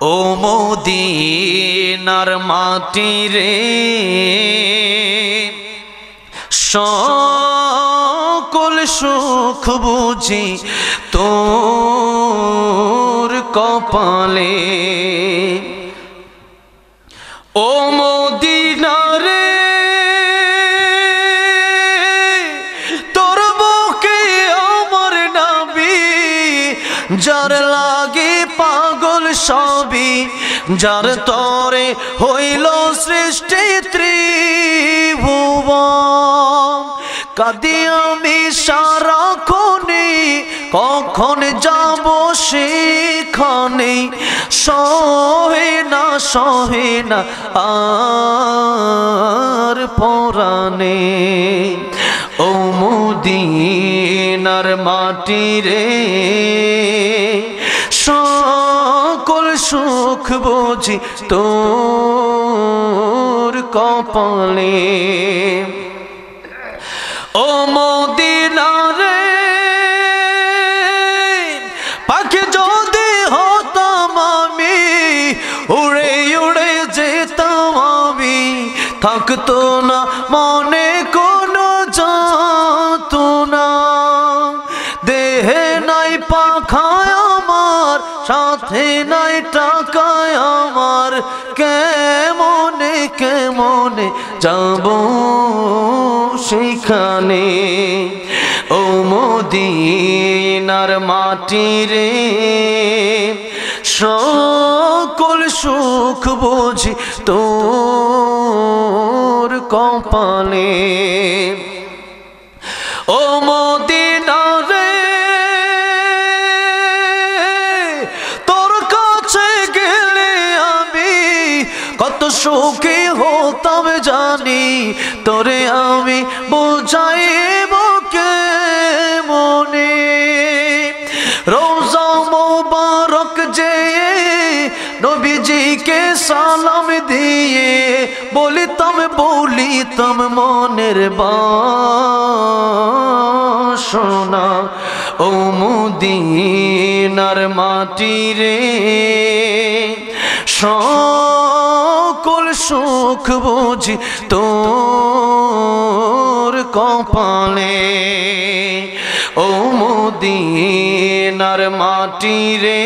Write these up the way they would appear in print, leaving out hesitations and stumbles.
ও মদিনার মাটি রে সকল সুখ বুঝি তোর কপালে। ও মদিনা রে তোর বুকে আমার নবী, যার লাগে পাগল সবই, যার তরে হইল সৃষ্টি ত্রিভুবন। কাঁদি আমি সারাক্ষণে, কখন যাব সেখানে, সহে না আর পরাণে। ও মদিনার মাটি রে সকল সুখ বুঝি তোর কপালে। ও মদিনা রে পাখি যদি হতাম আমি, উড়ে উড়ে যেতাম আমি, থাকতো না মনে কোনো যাতনা। দেহে নাই পাখায় আমার, সাথে নাই টাকায় আমার, কেমনে কেমনে যাব সেখানে। ও মদিনার মাটি রে সকল সুখ বুঝি তোর কপালে। ও মদিনা রে তোর কাছে গেলে আমি কত সুখী হতাম জানি, তোরে আমি বোঝাইব কেমনে। রোজা মোবারক যে নবীজিকে সালাম দিয়ে বলিতাম মনের বাসনা। ও মদিনার মাটি রে সকল সুখ বুঝি তোর কপালে। ও মদিনার মাটি রে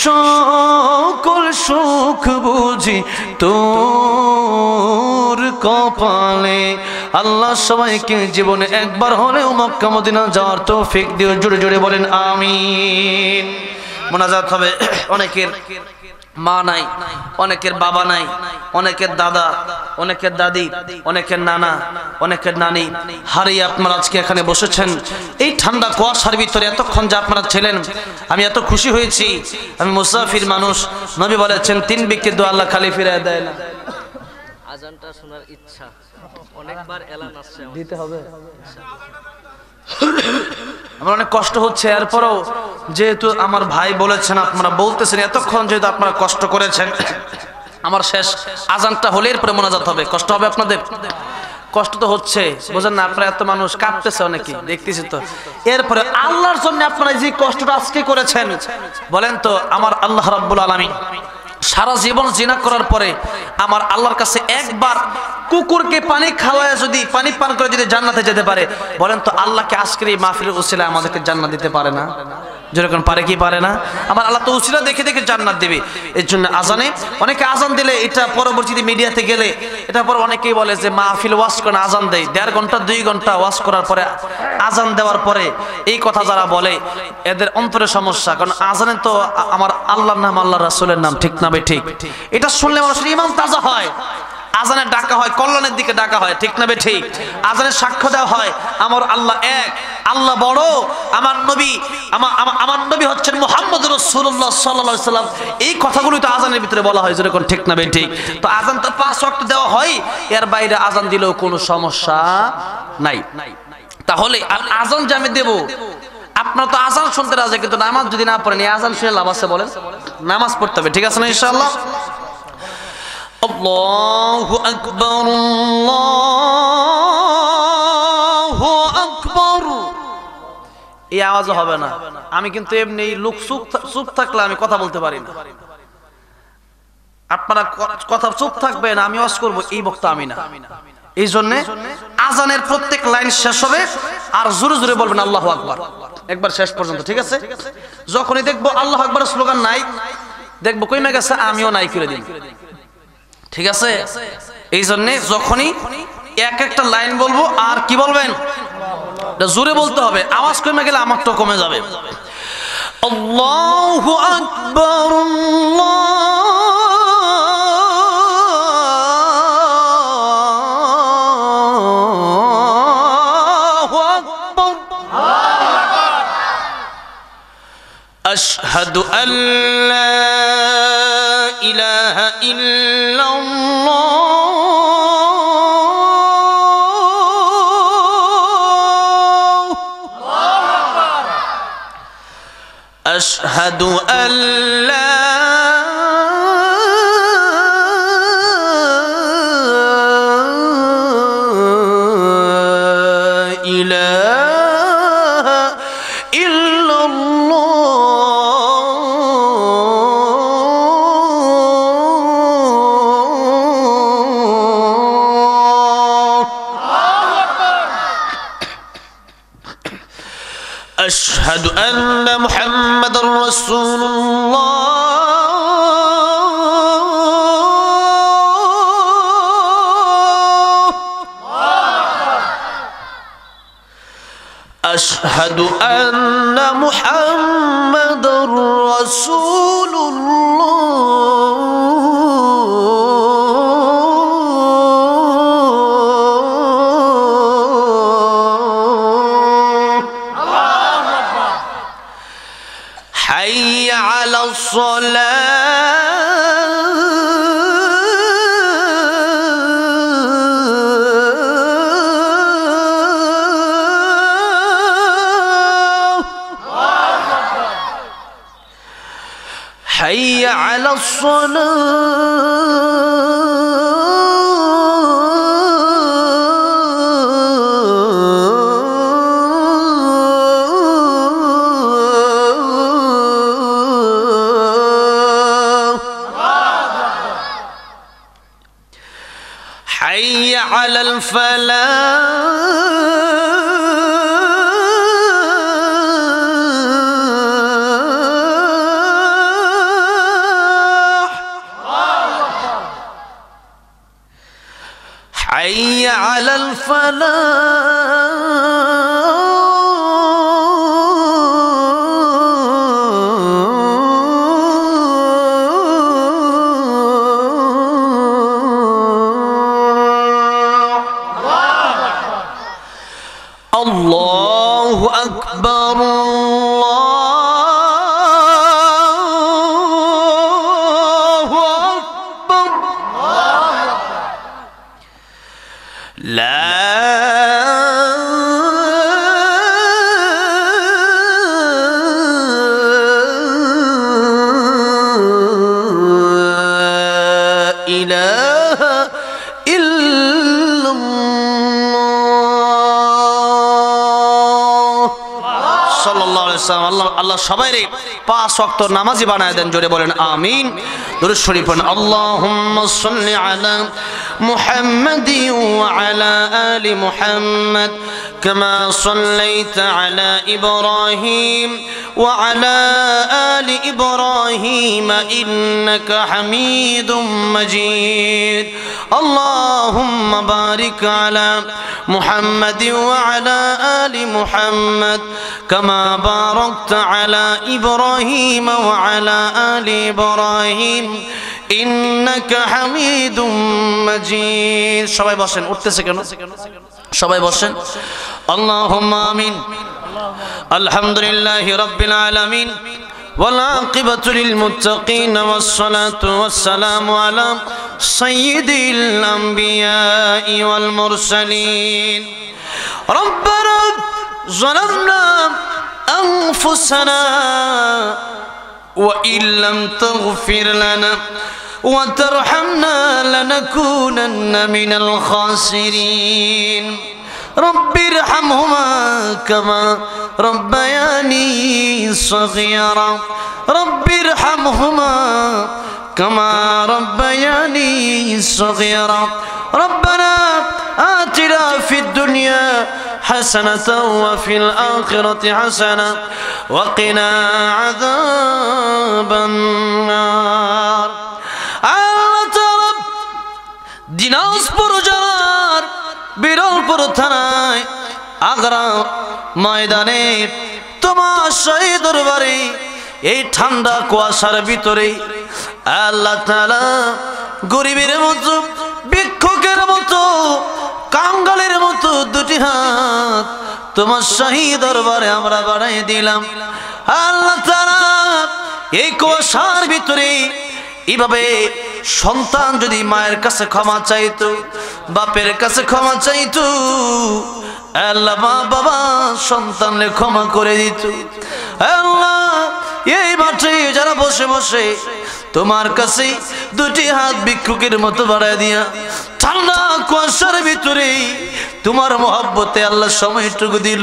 সকল সুখ বুঝি তোর কপালে। আল্লাহ সবাইকে জীবনে একবার হলেও মক্কা মদিনা যাওয়ার তৌফিক দিও, জোরে জোরে বলেন আমিন। মোনাজাত হবে। অনেকের মা নাই, অনেকের বাবা নাই, অনেকের দাদা, অনেকের দাদি, অনেকের নানা, অনেকের নানি হারিয়ে আপনারা আজকে এখানে বসেছেন। এই ঠান্ডা কুয়াশার ভিতরে এতক্ষণ যে আপনারা ছিলেন, আমি এত খুশি হয়েছি। আমি মুসাফির মানুষ, নবী বলেছেন 3 ব্যক্তির দোয়া আল্লাহ খালি ফিরিয়ে দেয় না। আজানটা শোনার ইচ্ছা, অনেকবার এলান আসছে, দিতে হবে। আমার অনেক কষ্ট হচ্ছে, এরপরও যেহেতু আমার ভাই বলেছেন, আপনারা বলতেছেন, এতক্ষণ যেহেতু আপনারা কষ্ট করেছেন, আমার শেষ আজানটা হলে এরপরে মোনাজাত হবে। কষ্ট হবে আপনাদের? কষ্ট তো হচ্ছে, বোঝেন না? আপনারা এত মানুষ কাঁদতেছে, অনেকে দেখতেছি তো। এরপরে আল্লাহর জন্য আপনারা যে কষ্টটা আজকে করেছেন, বলেন তো আমার আল্লাহ রাব্বুল আলামিন সারা জীবন জিনা করার পরে আমার আল্লাহর কাছে একবার কুকুরকে পানি খাওয়ায় যদি, পানি পান করে যদি জান্নাতে যেতে পারে, বলেন তো আল্লাহকে আজকের এই মাহফিলের উসিলায় আমাদেরকে জান্নাত দিতে পারে না? যেরকম পারে কি পারে না? আমার আল্লাহ তো উসিলা দেখে দেখে জান্নাত দেবে। এর জন্য আজানে অনেকে আজান দিলে, এটা পরবর্তীতে মিডিয়াতে গেলে এটা পর অনেকেই বলে যে মাহফিল ওয়াজ করে আজান দেয়, 1.5 ঘন্টা 2 ঘন্টা ওয়াজ করার পরে আজান দেওয়ার পরে এই কথা যারা বলে এদের অন্তরে সমস্যা। কারণ আজানে তো আমার আল্লাহর নাম, আল্লাহ রাসূলের নাম, ঠিক না ভাই? ঠিক। এটা শুনলে মানুষের ঈমান তাজা হয়। আজানে ডাকা হয়, কল্যাণের দিকে ডাকা হয়, ঠিক না ভাই? ঠিক। আজানে সাক্ষ্য দেওয়া হয় আমার আল্লাহ এক, আল্লাহ বড়, আমার নবী হচ্ছেন মুহাম্মদ রাসূলুল্লাহ সাল্লাল্লাহু আলাইহি সাল্লাম। এই কথাগুলোই তো আজানের ভিতরে বলা হয়, যেরকম, ঠিক না ভাই? ঠিক। তো আজান তো 5 ওয়াক্ত দেওয়া হয়, এর বাইরে আজান দিলেও কোনো সমস্যা নাই। তাহলে আজান যে আমি দেব, আপনারা তো আজান শুনতে রাজি, কিন্তু নামাজ যদি না পড়েন, এই আজান শুনে লাভ আছে বলেন? নামাজ পড়তে হবে, ঠিক আছে না? ইনশাআল্লাহ। আল্লাহু আকবার, আল্লাহু আকবার। এই আওয়াজও হবে না। আমি কিন্তু এমনি লোক চুপ থাকলে আমি কথা বলতে পারি না। আপনারা কথা চুপ থাকবেন, আমি ওয়াজ করব, এই বক্তা আমি না। এই জন্য আজানের প্রত্যেক লাইন শেষ হবে আর জোরে জোরে বলবেন আল্লাহু আকবার, একবার শেষ পর্যন্ত, ঠিক আছে? যখনই দেখবো আল্লাহু আকবার স্লোগান নাই, দেখবো কইমে গেছে, আমিও নাই করে দিই, ঠিক আছে? এই জন্য যখনই এক একটা লাইন বলবো আর কি বলবেন, জোরে বলতে হবে, আওয়াজ কমে গেলে আমারটা কমে যাবে। আল্লাহু আকবার, আল্লাহু আকবার, আশহাদু আল্লা ইলাহা ইল্লাল্লাহ, أشهد أن لا إله إلا الله، أشهد أن محمد رسول الله، أشهد أن محمد رسول الله، حي على الصلاة، حي على الصلاة، حي على الفلاح، حي على الفلاح، الله أكبر، الله أكبر، لا إله إلا الله، সাল্লাল্লাহু আলাইহি ওয়াসাল্লাম। আল্লাহ সবাইরে 5 ওয়াক্ত নামাজি বানায় দেন, জোরে বলেন আমিন। দুরূদ শরীফ পড়ুন, আল্লাহুম্মা সাল্লি আলা মুহাম্মাদি ওয়া আলা আলি মুহাম্মাদ কামা সাল্লাইতা আলা ইব্রাহিম ওয়া আলা আলি ইব্রাহিম ইন্নাকা হামিদুম মাজিদ। আল্লাহুম্মা বারিক আলা মুহাম্মাদি ওয়া আলা আলি মুহাম্মাদ কামা বারাকতা আলা ইব্রাহিম ওয়া আলা আলি ইব্রাহিম ইন্নাকা হামিদুম মাজিদ। সবাই বসেন, উঠতেছে কেন? সবাই বসেন। আল্লাহুম্মা আমিন। আলহামদুলিল্লাহি রাব্বিল আলামিন ওয়াল আকিবাতু লিল মুত্তাকিন ওয়াস সালাতু ওয়াস সালামু আলা সাইয়্যিদিল আমবিয়াই ওয়াল মুরসালিন। রব্বানা যালামনা আনফুসানা وإن لم تغفر لنا وترحمنا لنكونن من الخاسرين رب ارحمهما كما ربياني صغيرا رب ارحمهما كما ربياني صغيرا ربنا آتنا في الدنيا حسنة وفي الآخرة حسنة وقنا عذاب النار দিনাজপুর জেলার বিরলপুর থানায় আগ্রা ময়দানে তোমার শহীদ দরবারে এই ঠান্ডা কুয়াশার ভিতরে আল্লাহ তাআলা গরিবের মতো ভিক্ষুকের মতো কাঙ্গালের মতো দুটি হাত তোমার শহীদ দরবারে আমরা বাড়াই দিলাম আল্লাহ তাআলা এই কুয়াশার ভিতরে এইভাবে সন্তান যদি মায়ের কাছে ক্ষমা চাইতো বাপের কাছে ক্ষমা চাইতো আল্লাহ মা বাবা সন্তানকে ক্ষমা করে দিত আল্লাহ এই মাঠে যারা বসে বসে তোমার কাছে দুটি হাত ভিক্ষুকের মতো বাড়ায় দিয়া ঠান্ডা কুয়াশার ভিতরে তোমার মহব্বতে আল্লাহ সময়টুকু দিল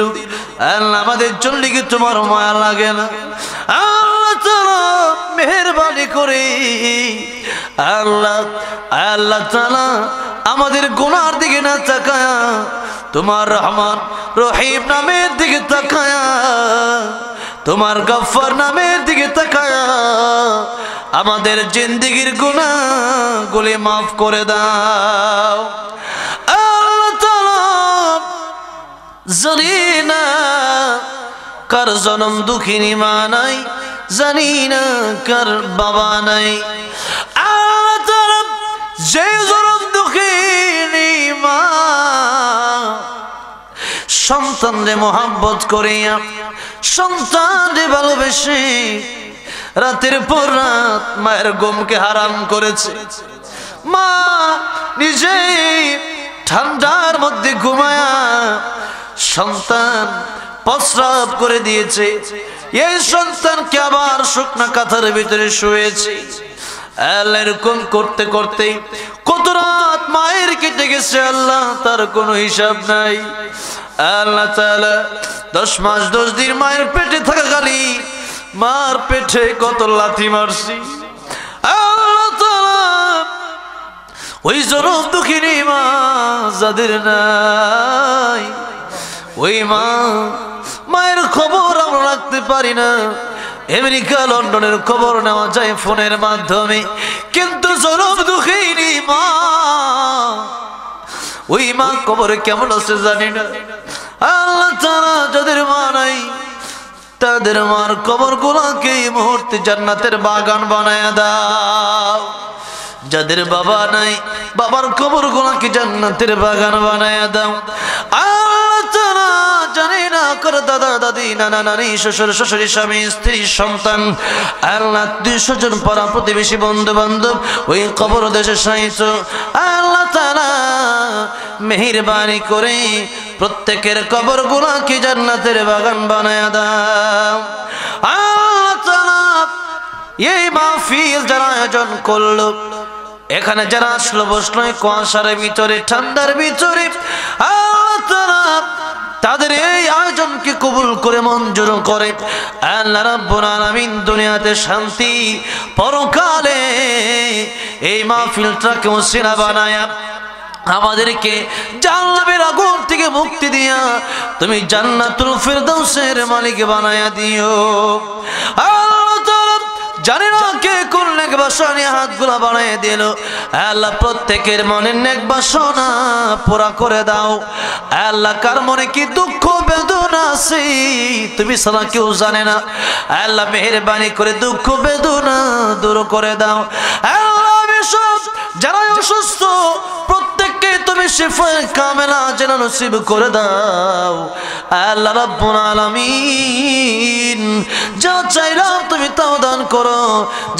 আল্লাহ আমাদের জন্য কি তোমার মায়া লাগে না আল্লাহ তাআলা মেহেরবানি করে আল্লাহ আল্লাহ তাআলা আমাদের গুনার দিকে না তাকায়া তোমার রহমান রহিম নামের দিকে তাকায়া তোমার গফফার নামের দিকে তাকায়া আমাদের জিন্দেগীর গুনাহগুলি মাফ করে দাও আল্লাহ তাআলা জানি না কার জনম দুঃখিনী মা নাই জানি না কার বাবা নাই আল্লাহ তাআলা যে জনম দুঃখিনী মা সন্তানরে মোহাব্বত করিয়া সন্তানরে ভালোবেসে রাতের পর রাত মায়ের ঘুমকে হারাম করেছে মা নিজে ঠান্ডার মধ্যে ঘুমায়া সন্তান প্রস্রাব করে দিয়েছে এই সন্তানকে আবার শুকনা কাঁথার ভিতরে শুয়েছে আল্লাহ এরকম করতে করতে কত রাত মায়ের কেটে গেছে আল্লাহ তার কোনো হিসাব নাই আল্লাহ তাআলা 10 মাস 10 দিন মায়ের পেটে থাকা কালী মার পেটে কত লাথি মারছি আল্লাহ তাআলা ওই জনম দুঃখিনী মা যাদের নাই ওই মা মায়ের খবর আমরা রাখতে পারি না আমেরিকা লন্ডনের খবর নেওয়া যায় ফোনের মাধ্যমে কিন্তু জনম দুঃখিনী মা ওই মা কবরে কেমন আছে জানি না আল্লাহ তাআলা যাদের মা নাই তাদের মার কবর গুলাকে এই মুহূর্তে জান্নাতের বাগান বানায় দাও যাদের বাবা নাই বাবার কবর গুলাকে জান্নাতের বাগান বানায় দাও আল্লাহ তাআলা জানি না কর দাদা দাদি নানা নানি শ্বশুর শাশুড়ি স্বামী স্ত্রী সন্তান আল্লাহ 200 জন পাড়া প্রতিবেশী বন্ধু বান্ধব ওই কবর দেশে শায়িত আল্লাহ তাআলা মেহেরবানি করে প্রত্যেকের কবর গুলাকে জান্নাতের বাগান বানায় দাও আল্লাহ তাআলা এই মাহফিল যারা আয়োজন করলো এখানে যারা আসলো বসলো কুয়াশার ভিতরে ঠান্ডার ভিতরে আল্লাহ তাআলা তাদের এই আয়োজনকে কবুল করে মঞ্জুর করে আল্লাহ রাব্বুল আলামিন দুনিয়াতে শান্তি পরকালে এই মাহফিলটাকে ওসিলা বানায়া আমাদেরকে জান্নাতের আগুন থেকে মুক্তি দিয়া তুমি জান্নাতুল ফিরদাউসের মালিক বানায়া দিও আল্লাহ তাআলা জানি না কে কোন নেক বাসনা হাতগুলা বানায় দিল আল্লাহ প্রত্যেকের মনের নেক বাসনা পুরা করে দাও আল্লাহ কার মনে কি দুঃখ বেদনা আছে তুমি ছাড়া কেউ জানে না আল্লাহ মেহেরবানি করে দুঃখ বেদনা দূর করে দাও আল্লাহ বিশ্বর যারা অসুস্থ প্রত্যেককে তুমি শিফা কামেলা যেন নসিব করে দাও আল্লাহ রাব্বুল আলামিন যা চাইলাম তুমি তাও দান করো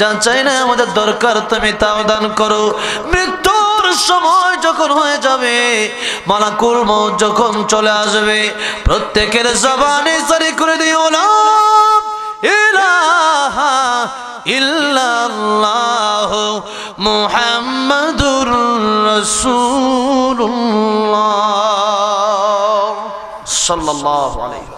যা চাই না আমাদের দরকার তুমি তাও দান করো মৃত্যুর সময় যখন হয়ে যাবে মালাকুল মউত যখন চলে আসবে প্রত্যেকের জবানে জারি করে দিও লা ইলাহা ইল্লাল্লাহ মুহাম্মাদুর রাসূলুল্লাহ সাল্লাল্লাহু আলাইহি